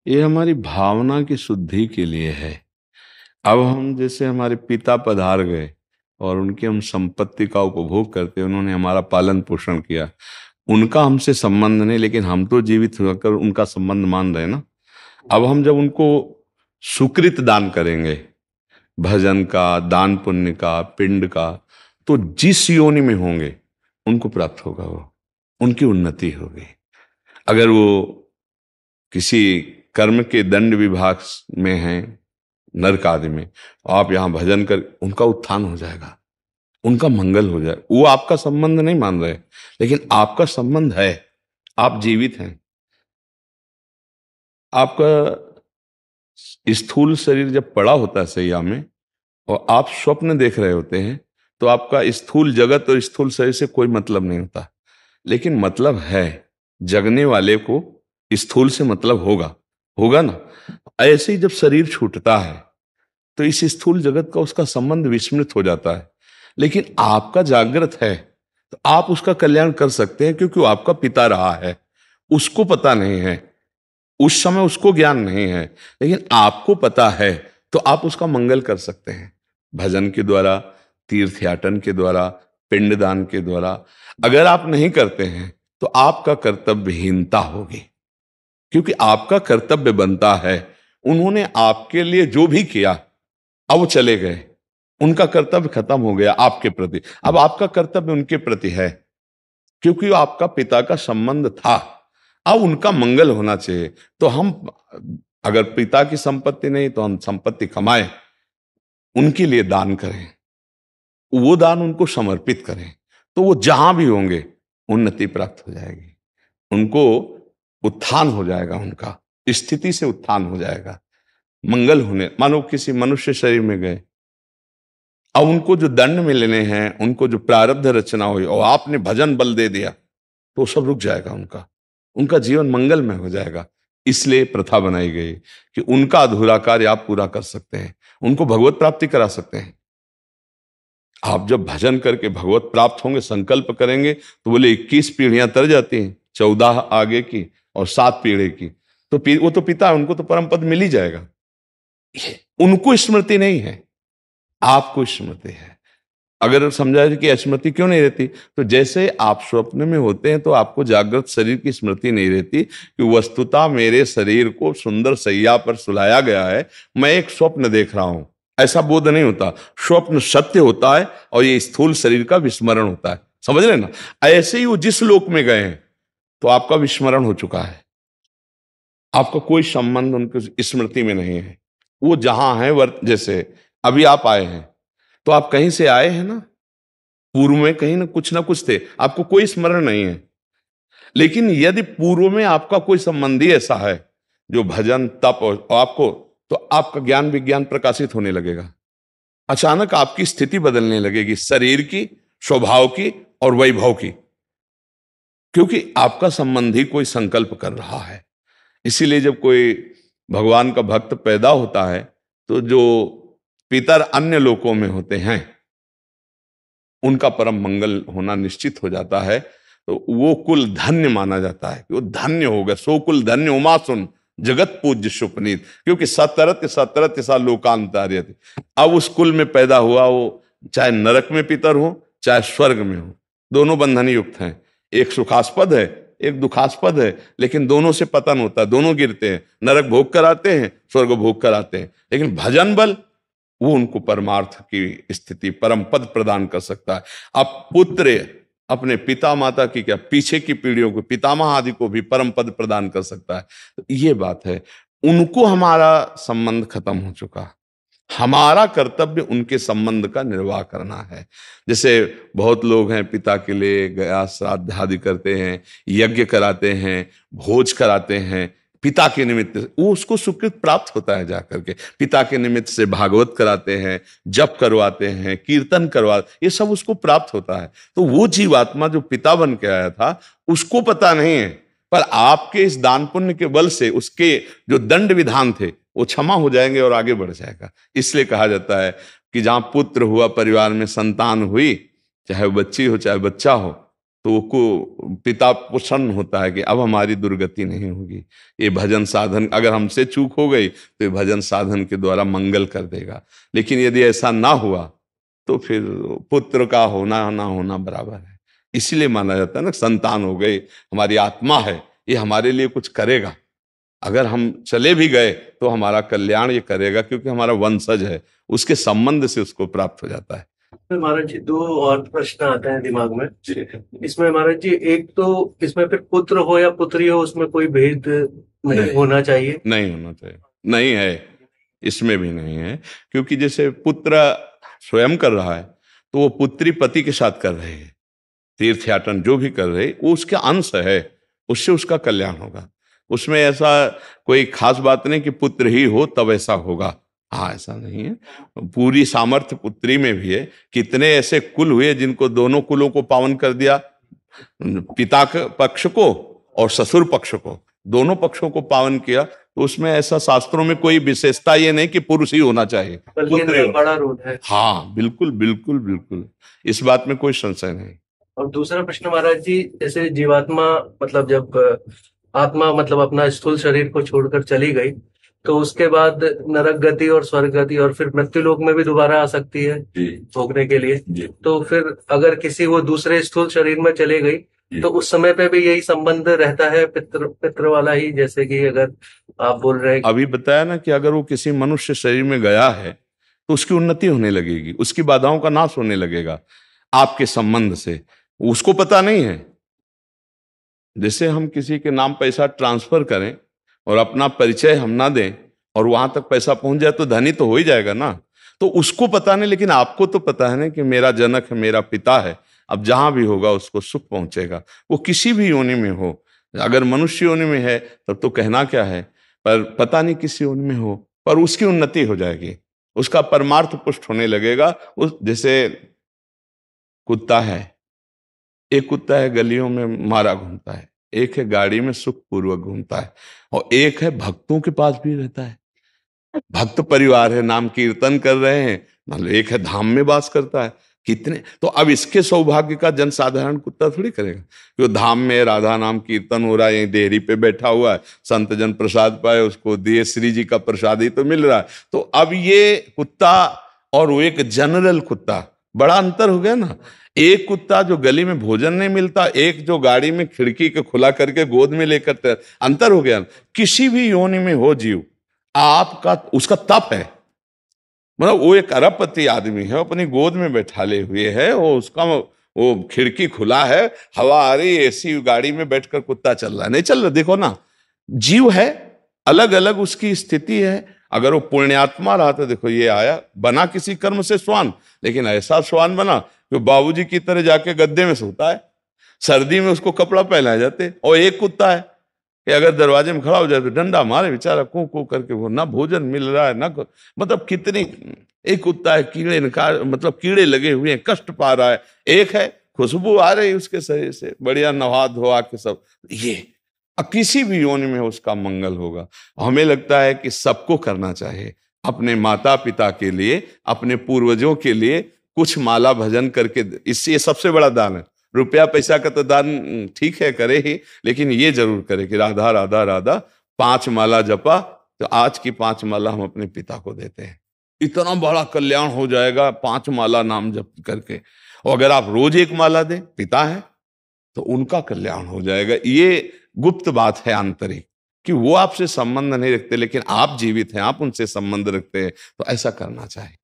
ये हमारी भावना की शुद्धि के लिए है। अब हम जैसे हमारे पिता पधार गए और उनकी हम संपत्ति का उपभोग करते, उन्होंने हमारा पालन पोषण किया, उनका हमसे संबंध नहीं, लेकिन हम तो जीवित होकर उनका संबंध मान रहे हैं ना। अब हम जब उनको सुकृत दान करेंगे, भजन का, दान पुण्य का, पिंड का, तो जिस योनि में होंगे उनको प्राप्त होगा, वो उनकी उन्नति होगी। अगर वो किसी कर्म के दंड विभाग में हैं, नरक आदि में, आप यहां भजन कर, उनका उत्थान हो जाएगा, उनका मंगल हो जाए। वो आपका संबंध नहीं मान रहे, लेकिन आपका संबंध है, आप जीवित हैं। आपका स्थूल शरीर जब पड़ा होता है सैया में और आप स्वप्न देख रहे होते हैं, तो आपका स्थूल जगत और स्थूल शरीर से कोई मतलब नहीं होता, लेकिन मतलब है, जगने वाले को स्थूल से मतलब होगा, होगा ना। ऐसे ही जब शरीर छूटता है तो इस स्थूल जगत का उसका संबंध विस्मृत हो जाता है, लेकिन आपका जागृत है, तो आप उसका कल्याण कर सकते हैं, क्योंकि वो आपका पिता रहा है। उसको पता नहीं है, उस समय उसको ज्ञान नहीं है, लेकिन आपको पता है, तो आप उसका मंगल कर सकते हैं भजन के द्वारा, तीर्थयाटन के द्वारा, पिंडदान के द्वारा। अगर आप नहीं करते हैं तो आपका कर्तव्यहीनता होगी, क्योंकि आपका कर्तव्य बनता है। उन्होंने आपके लिए जो भी किया, अब वो चले गए, उनका कर्तव्य खत्म हो गया आपके प्रति, अब आपका कर्तव्य उनके प्रति है, क्योंकि वो आपका पिता का संबंध था। अब उनका मंगल होना चाहिए। तो हम, अगर पिता की संपत्ति नहीं, तो हम संपत्ति कमाएं, उनके लिए दान करें, वो दान उनको समर्पित करें, तो वो जहां भी होंगे उन्नति प्राप्त हो जाएगी, उनको उत्थान हो जाएगा, उनका स्थिति से उत्थान हो जाएगा, मंगल होने। मानो किसी मनुष्य शरीर में गए, अब उनको जो दंड मिलने हैं, उनको जो प्रारब्ध रचना हुई, और आपने भजन बल दे दिया, तो सब रुक जाएगा, उनका उनका जीवन मंगलमय हो जाएगा। इसलिए प्रथा बनाई गई कि उनका अधूरा कार्य आप पूरा कर सकते हैं, उनको भगवत प्राप्ति करा सकते हैं। आप जब भजन करके भगवत प्राप्त होंगे, संकल्प करेंगे, तो बोले 21 पीढ़ियां तर जाती हैं, 14 आगे की और 7 पीढ़ी की, तो वो तो पिता है, उनको तो परम पद मिल ही जाएगा। उनको स्मृति नहीं है, आपको स्मृति है। अगर समझा जाए कि स्मृति क्यों नहीं रहती, तो जैसे आप स्वप्न में होते हैं तो आपको जागृत शरीर की स्मृति नहीं रहती कि वस्तुतः मेरे शरीर को सुंदर सैया पर सुलाया गया है, मैं एक स्वप्न देख रहा हूं, ऐसा बोध नहीं होता। स्वप्न सत्य होता है और ये स्थूल शरीर का विस्मरण होता है, समझ रहे ना। ऐसे ही वो जिस लोक में गए हैं, तो आपका विस्मरण हो चुका है, आपका कोई संबंध उनकी स्मृति में नहीं है। वो जहां है, वर्त, जैसे अभी आप आए हैं, तो आप कहीं से आए हैं ना, पूर्व में कहीं ना कुछ थे, आपको कोई स्मरण नहीं है। लेकिन यदि पूर्व में आपका कोई संबंधी ऐसा है जो भजन तप और आपको, तो आपका ज्ञान विज्ञान प्रकाशित होने लगेगा, अचानक आपकी स्थिति बदलने लगेगी, शरीर की, स्वभाव की और वैभव की, क्योंकि आपका संबंधी कोई संकल्प कर रहा है। इसीलिए जब कोई भगवान का भक्त पैदा होता है, तो जो पितर अन्य लोकों में होते हैं, उनका परम मंगल होना निश्चित हो जाता है। तो वो कुल धन्य माना जाता है कि वो धन्य हो गया, सो कुल धन्य उमा सुन जगत पूज्य सुपनीत, क्योंकि सतरत सतरत सा लोकांतर्यति। अब उस कुल में पैदा हुआ, वो चाहे नरक में पितर हो चाहे स्वर्ग में हो, दोनों बंधन युक्त हैं। एक सुखास्पद है, एक दुखास्पद है, लेकिन दोनों से पतन होता है, दोनों गिरते हैं, नरक भोग कराते हैं, स्वर्ग भोग कराते हैं। लेकिन भजन बल वो उनको परमार्थ की स्थिति, परम पद प्रदान कर सकता है। अब पुत्र अपने पिता माता की क्या, पीछे की पीढ़ियों को, पितामह आदि को भी परम पद प्रदान कर सकता है। तो ये बात है, उनको हमारा संबंध खत्म हो चुका, हमारा कर्तव्य उनके संबंध का निर्वाह करना है। जैसे बहुत लोग हैं, पिता के लिए गया श्राद्ध आदि करते हैं, यज्ञ कराते हैं, भोज कराते हैं, पिता के निमित्त वो उसको सुकृत प्राप्त होता है। जाकर के पिता के निमित्त से भागवत कराते हैं, जप करवाते हैं, कीर्तन ये सब उसको प्राप्त होता है। तो वो जीवात्मा जो पिता बन के आया था, उसको पता नहीं है, पर आपके इस दान पुण्य के बल से उसके जो दंड विधान थे वो क्षमा हो जाएंगे और आगे बढ़ जाएगा। इसलिए कहा जाता है कि जहां पुत्र हुआ, परिवार में संतान हुई, चाहे वो बच्ची हो चाहे बच्चा हो, तो वो को पिता प्रसन्न होता है कि अब हमारी दुर्गति नहीं होगी, ये भजन साधन अगर हमसे चूक हो गई तो ये भजन साधन के द्वारा मंगल कर देगा। लेकिन यदि ऐसा ना हुआ तो फिर पुत्र का होना ना होना बराबर है। इसलिए माना जाता है ना, संतान हो गई, हमारी आत्मा है, ये हमारे लिए कुछ करेगा। अगर हम चले भी गए तो हमारा कल्याण ये करेगा, क्योंकि हमारा वंशज है, उसके संबंध से उसको प्राप्त हो जाता है। महाराज जी, दो और प्रश्न आते हैं दिमाग में इसमें। महाराज जी, एक तो इसमें फिर पुत्र हो या पुत्री हो, उसमें कोई भेद नहीं होना चाहिए? नहीं होना चाहिए, नहीं है, इसमें भी नहीं है। क्योंकि जैसे पुत्र स्वयं कर रहा है तो वो पुत्री पति के साथ कर रहे हैं, तीर्थयाटन जो भी कर रहे वो उसके अंश है, उससे उसका कल्याण होगा। उसमें ऐसा कोई खास बात नहीं कि पुत्र ही हो तब ऐसा होगा, हाँ ऐसा नहीं है। पूरी सामर्थ्य पुत्री में भी है। कितने ऐसे कुल हुए जिनको दोनों कुलों को पावन कर दिया, पिता के पक्ष को और ससुर पक्ष को, दोनों पक्षों को पावन किया। तो उसमें ऐसा शास्त्रों में कोई विशेषता ये नहीं कि पुरुष ही होना चाहिए, पुत्र बड़ा रोल है। हाँ बिल्कुल बिल्कुल बिल्कुल, इस बात में कोई संशय नहीं। और दूसरा प्रश्न महाराज जी, जैसे जीवात्मा मतलब जब आत्मा मतलब अपना स्थूल शरीर को छोड़कर चली गई, तो उसके बाद नरक गति और स्वर्ग गति और फिर मृत्यु लोक में भी दोबारा आ सकती है भोगने के लिए। तो फिर अगर किसी वो दूसरे स्थूल शरीर में चले गई तो उस समय पे भी यही संबंध रहता है, पितृ पितृ वाला ही, जैसे कि अगर आप बोल रहे हैं। अभी बताया ना कि अगर वो किसी मनुष्य शरीर में गया है तो उसकी उन्नति होने लगेगी, उसकी बाधाओं का नाश होने लगेगा आपके संबंध से, उसको पता नहीं है। जैसे हम किसी के नाम पैसा ट्रांसफर करें और अपना परिचय हम ना दें और वहां तक पैसा पहुंच जाए तो धनी तो हो ही जाएगा ना। तो उसको पता नहीं, लेकिन आपको तो पता है ना कि मेरा जनक है, मेरा पिता है, अब जहां भी होगा उसको सुख पहुंचेगा, वो किसी भी योनि में हो। अगर मनुष्य योनि में है तब तो कहना क्या है, पर पता नहीं किस योनि में हो, पर उसकी उन्नति हो जाएगी, उसका परमार्थ पुष्ट होने लगेगा। उस जैसे कुत्ता है, एक कुत्ता है गलियों में मारा घूमता है, एक है गाड़ी में सुख पूर्वक घूमता है, और एक है भक्तों के पास भी रहता है, भक्त परिवार है, नाम कीर्तन कर रहे हैं, मतलब एक है धाम में वास करता है। कितने तो अब इसके सौभाग्य का जनसाधारण कुत्ता थोड़ी करेगा, जो धाम में राधा नाम कीर्तन हो रहा है, यहीं देहरी पे बैठा हुआ है, संत जन प्रसाद पाए उसको दिए, श्री जी का प्रसाद ही तो मिल रहा है। तो अब ये कुत्ता और वो एक जनरल कुत्ता, बड़ा अंतर हो गया ना। एक कुत्ता जो गली में भोजन नहीं मिलता, एक जो गाड़ी में खिड़की के खुला करके गोद में लेकर, अंतर हो गया। किसी भी योनि में हो जीव, आपका उसका तप है, मतलब वो एक अरबपति आदमी है, अपनी गोद में बैठाले हुए है, वो उसका वो खिड़की खुला है, हवा आ रही, एसी गाड़ी में बैठकर कुत्ता चल रहा है, नहीं चल रहा। देखो ना, जीव है, अलग अलग उसकी स्थिति है। अगर वो पुण्यात्मा रहा तो देखो ये आया, बना किसी कर्म से स्वान, लेकिन ऐसा स्वान बना कि बाबूजी की तरह जाके गद्दे में सोता है, सर्दी में उसको कपड़ा पहनाए जाते। और एक कुत्ता है कि अगर दरवाजे में खड़ा हो जाए तो डंडा मारे बेचारा, कू कू करके, वो ना भोजन मिल रहा है ना, मतलब कितनी। एक कुत्ता है कीड़े मतलब कीड़े लगे हुए हैं, कष्ट पा रहा है। एक है खुशबू आ रही उसके शरीर से, बढ़िया नहा धोआ के सब। ये अब किसी भी योनि में उसका मंगल होगा। हमें लगता है कि सबको करना चाहिए, अपने माता पिता के लिए, अपने पूर्वजों के लिए कुछ माला भजन करके, इससे सबसे बड़ा दान है। रुपया पैसा का तो दान ठीक है करे ही, लेकिन ये जरूर करे कि राधा राधा राधा 5 माला जपा, तो आज की 5 माला हम अपने पिता को देते हैं, इतना बड़ा कल्याण हो जाएगा 5 माला नाम जप करके। और अगर आप रोज 1 माला दें, पिता है तो उनका कल्याण हो जाएगा। ये गुप्त बात है आंतरिक, कि वो आपसे संबंध नहीं रखते, लेकिन आप जीवित हैं, आप उनसे संबंध रखते हैं, तो ऐसा करना चाहिए।